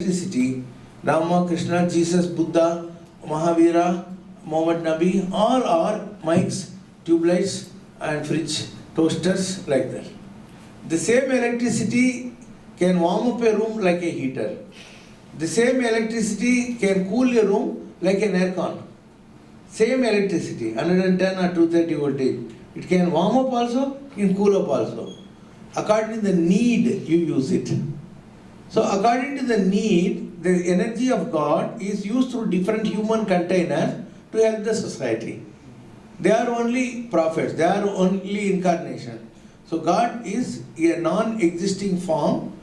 electricity, Rama, Krishna, Jesus, Buddha, Mahavira, Muhammad Nabi, all are mics, tube lights and fridge, toasters, like that. The same electricity can warm up a room like a heater. The same electricity can cool a room like an aircon. Same electricity, 110 or 230 voltage. It can warm up also, it can cool up also. According to the need, you use it. So according to the need, the energy of God is used through different human containers to help the society. They are only prophets, they are only incarnation. So God is a non-existing form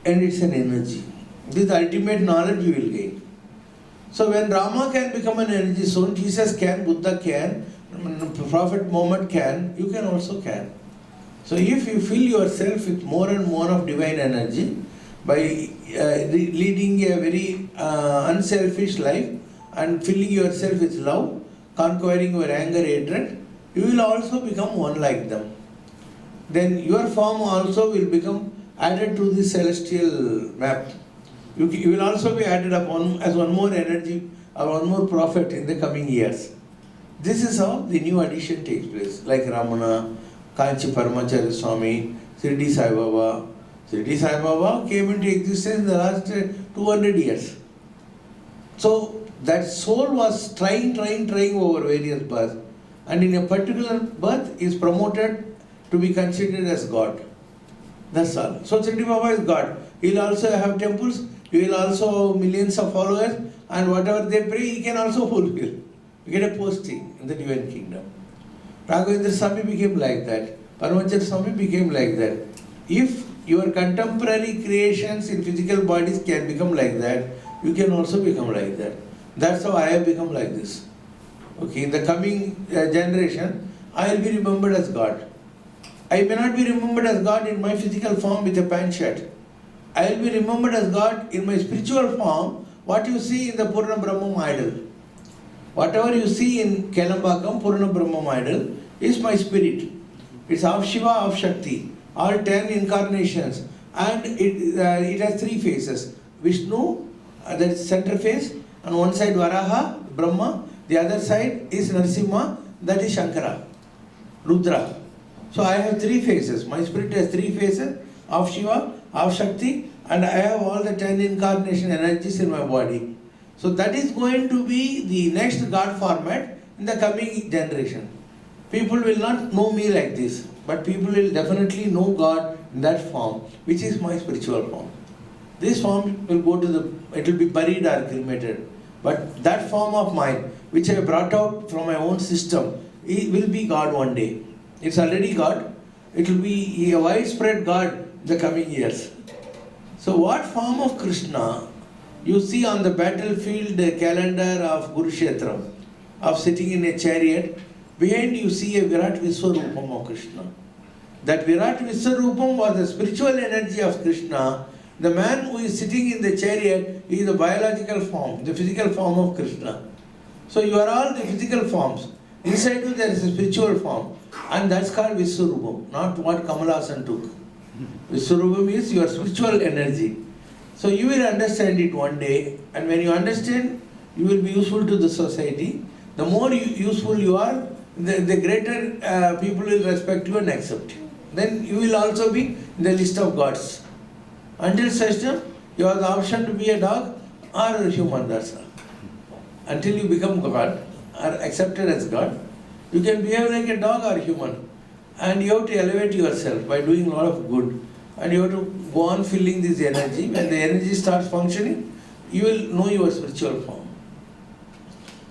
and it's an energy. This is the ultimate knowledge you will gain. So when Rama can become an energy source, Jesus can, Buddha can, Prophet Muhammad can, you can also can. So if you fill yourself with more and more of divine energy by leading a very unselfish life and filling yourself with love, conquering your anger, hatred, you will also become one like them. Then your form also will become added to the celestial map. You will also be added up as one more energy or one more prophet in the coming years. This is how the new addition takes place, like Ramana, Kancheepuram Swami, Shirdi Sai Baba. Shirdi Sai Baba came into existence in the last 200 years. So that soul was trying over various births, and in a particular birth is promoted to be considered as God. That's all. So Shirdi Baba is God. He will also have temples, he will also have millions of followers, and whatever they pray, he can also fulfill. You get a posting in the divine kingdom. Raghavendra Swami became like that. Paramacharya Swami became like that. If your contemporary creations in physical bodies can become like that, you can also become like that. That's how I have become like this. Okay, in the coming generation, I will be remembered as God. I may not be remembered as God in my physical form with a pant shirt. I will be remembered as God in my spiritual form, what you see in the Purna Brahmam idol. Whatever you see in Kelambakam, Purna Brahmam idol, is my spirit. It's of Shiva, of Shakti, all 10 incarnations. And it has 3 faces. Vishnu, that is center face, on one side Varaha, Brahma, the other side is Narasimha, that is Shankara, Rudra. So I have 3 faces. My spirit has 3 faces, of Shiva, of Shakti, and I have all the 10 incarnation energies in my body. So that is going to be the next God format in the coming generation. People will not know me like this, but people will definitely know God in that form, which is my spiritual form. This form will go to it will be buried or cremated. But that form of mine, which I brought out from my own system, it will be God one day. It's already God. It will be a widespread God in the coming years. So what form of Krishna you see on the battlefield calendar of Kurukshetra, of sitting in a chariot, behind you see a Virat Viswarupam of Krishna. That Virat Viswarupam was the spiritual energy of Krishna. The man who is sitting in the chariot is the biological form, the physical form of Krishna. So you are all the physical forms. Inside you there is a spiritual form, and that's called Viswarupam, not what Kamal Haasan took. Viswarupam is your spiritual energy. So you will understand it one day, and when you understand, you will be useful to the society. The more useful you are, the greater people will respect you and accept you. Then you will also be in the list of gods. Until such time, you have the option to be a dog or a human, that's all. Until you become God, or accepted as God, you can behave like a dog or a human. And you have to elevate yourself by doing a lot of good. And you have to go on filling this energy. When the energy starts functioning, you will know your spiritual form.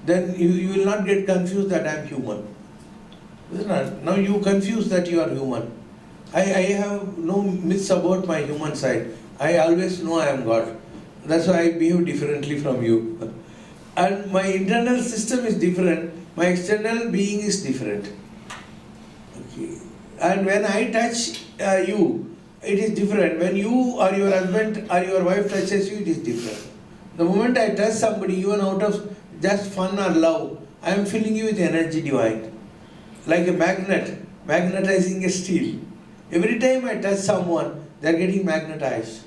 Then you will not get confused that I am human. Now you confuse that you are human. I have no myths about my human side. I always know I am God. That's why I behave differently from you. And my internal system is different. My external being is different. Okay. And when I touch you, it is different. When you or your husband or your wife touches you, it is different. The moment I touch somebody, even out of just fun or love, I am filling you with energy divine. Like a magnet, magnetizing a steel. Every time I touch someone, they are getting magnetized.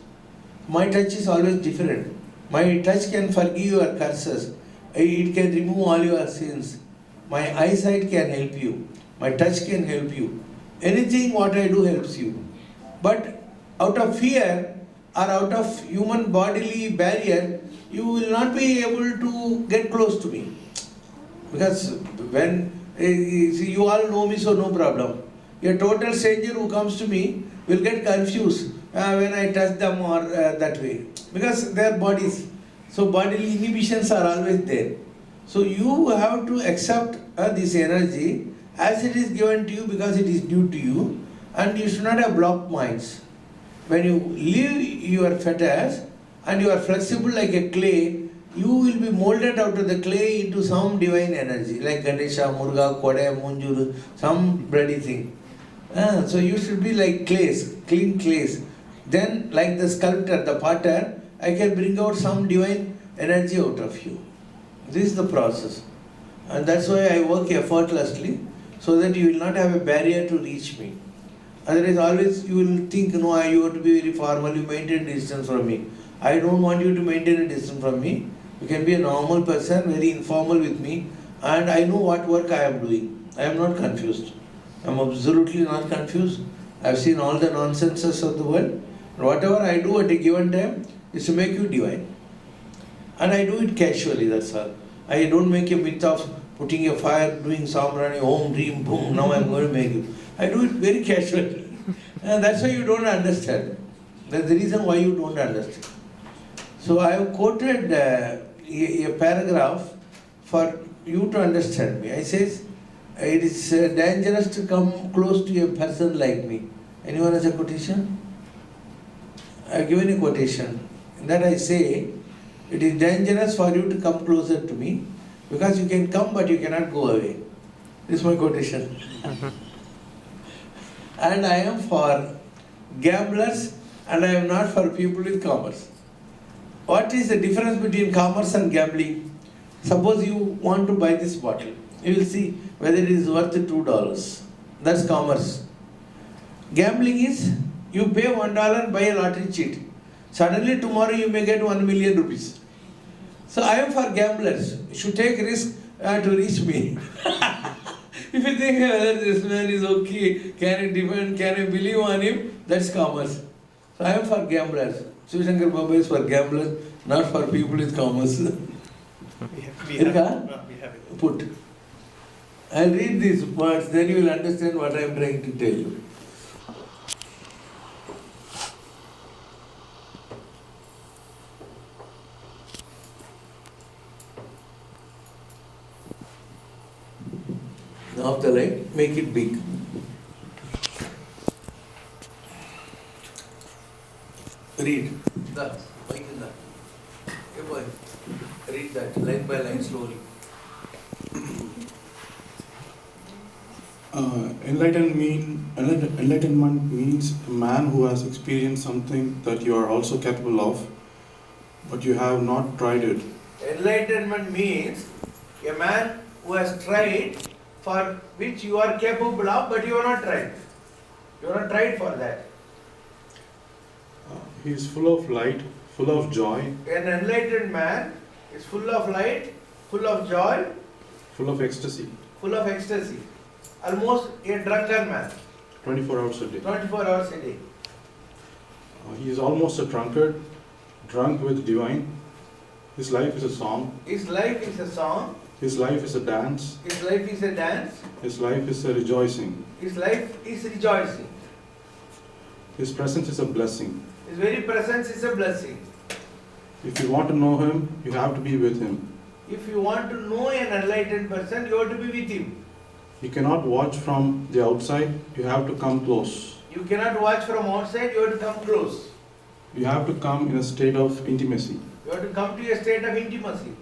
My touch is always different. My touch can forgive your curses. It can remove all your sins. My eyesight can help you. My touch can help you. Anything what I do helps you. But out of fear or out of human bodily barrier, you will not be able to get close to me. Because when see, you all know me, so no problem. A total stranger who comes to me will get confused when I touch them or that way. Because they are bodies. So bodily inhibitions are always there. So you have to accept this energy as it is given to you because it is due to you, and you should not have blocked minds. When you leave your fetters and you are flexible like a clay, you will be molded out of the clay into some divine energy like Ganesha, Muruga, Kode, Munjuru, some bloody thing. So you should be like clays, clean clays. Then like the sculptor, the potter, I can bring out some divine energy out of you. This is the process. And that's why I work effortlessly, so that you will not have a barrier to reach me. Otherwise always you will think, no, you have to be very formal, you maintain distance from me. I don't want you to maintain a distance from me. You can be a normal person, very informal with me, and I know what work I am doing. I am not confused. I am absolutely not confused. I have seen all the nonsenses of the world. Whatever I do at a given time is to make you divine. And I do it casually, that's all. I don't make a myth of putting a fire, doing samrani, om, dream, boom, now I am going to make you. I do it very casually. And that's why you don't understand. That's the reason why you don't understand. So I have quoted a paragraph for you to understand me. I says, it is dangerous to come close to a person like me. Anyone has a quotation? I have given a quotation. In that I say, it is dangerous for you to come closer to me because you can come but you cannot go away. This is my quotation. And I am for gamblers and I am not for people with commerce. What is the difference between commerce and gambling? Suppose you want to buy this bottle. You will see whether it is worth $2. That's commerce. Gambling is you pay $1 and buy a lottery cheat. Suddenly tomorrow you may get 1 million rupees. So I am for gamblers. You should take risk to reach me. If you think whether this man is okay, can I depend, can I believe on him, that's commerce. So I am for gamblers. Shiva Shankar Baba is for gamblers, not for people with commerce. We have it. Put. I'll read these words, then you will understand what I am trying to tell you. Off the light, make it big. Read. The mic in the. Hey boy, read that line by line slowly. Enlightenment means a man who has experienced something that you are also capable of, but you have not tried it. Enlightenment means a man who has tried for which you are capable of, but you are not tried. You are not tried for that. He is full of light, full of joy. An enlightened man is full of light, full of joy, full of ecstasy. full of ecstasy. Almost a drunken man. 24 hours a day. 24 hours a day. He is almost a drunkard, drunk with divine. His life is a song. His life is a song. His life is a dance. His life is a dance. His life is a rejoicing. His life is rejoicing. His presence is a blessing. His very presence is a blessing. If you want to know him, you have to be with him. If you want to know an enlightened person, you have to be with him. You cannot watch from the outside, you have to come close. You cannot watch from outside, you have to come close. You have to come in a state of intimacy. You have to come to a state of intimacy.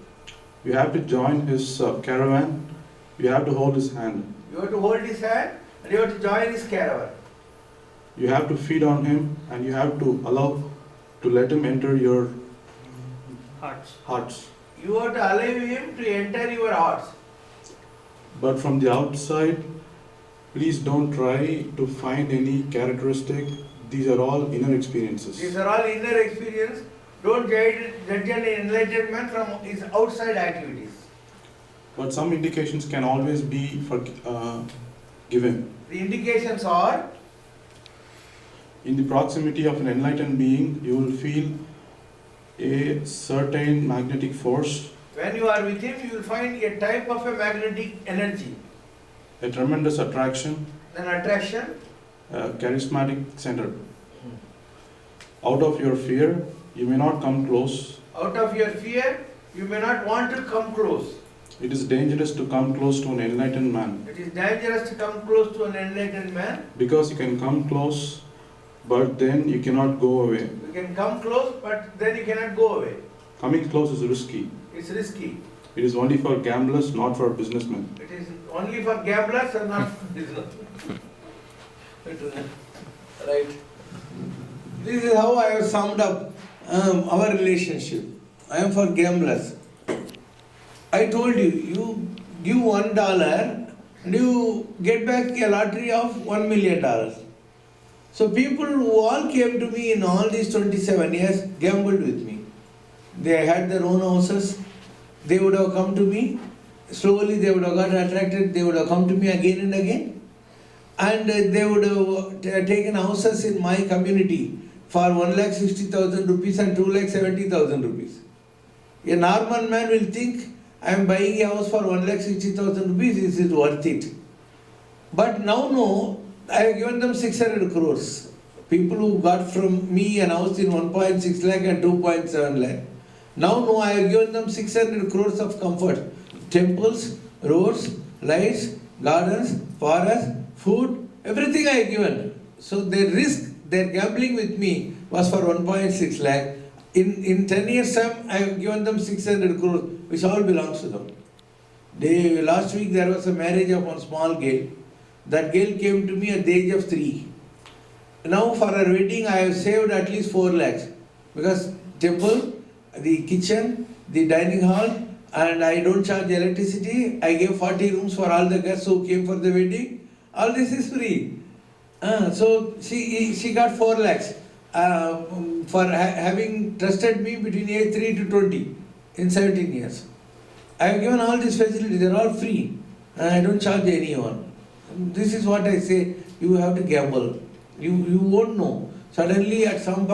You have to join his caravan. You have to hold his hand. You have to hold his hand and you have to join his caravan. You have to feed on him and you have to allow to let him enter your hearts. You have to allow him to enter your hearts. But from the outside, please don't try to find any characteristic. These are all inner experiences. These are all inner experience. Don't judge an enlightened man from his outside activities. But some indications can always be given. The indications are, In the proximity of an enlightened being, you will feel a certain magnetic force, when you are with him, you will find a type of a magnetic energy, a tremendous attraction, an attraction. a charismatic center. Out of your fear, you may not come close. Out of your fear, you may not want to come close. It is dangerous to come close to an enlightened man, It is dangerous to come close to an enlightened man. because you can come close, but then you cannot go away. You can come close, but then you cannot go away. Coming close is risky. It's risky. It is only for gamblers, not for businessmen. It is only for gamblers and not for business. Right. This is how I have summed up our relationship. I am for gamblers. I told you, you give $1 and you get back a lottery of $1 million. So people who all came to me in all these 27 years gambled with me. They had their own houses. They would have come to me. Slowly they would have got attracted. They would have come to me again and again. And they would have taken houses in my community for 1,60,000 rupees and 2,70,000 rupees. A normal man will think, I am buying a house for 1,60,000 rupees, is it worth it? But now no, I have given them 600 crores. People who got from me an house in 1.6 lakh and 2.7 lakh. Now no, I have given them 600 crores of comfort. Temples, roads, lights, gardens, forests, food, everything I have given. So their risk, their gambling with me was for 1.6 lakh. In 10 years time, I have given them 600 crores, which all belongs to them. Last week there was a marriage of one small girl. That girl came to me at the age of 3. Now for her wedding, I have saved at least 4 lakhs. Because temple, the kitchen, the dining hall, and I don't charge electricity. I gave 40 rooms for all the guests who came for the wedding. All this is free. So she got 4 lakhs for having trusted me between age 3 to 20 in 17 years. I have given all these facilities, they are all free. And I don't charge anyone. This is what I say, you have to gamble. You won't know. Suddenly at some point,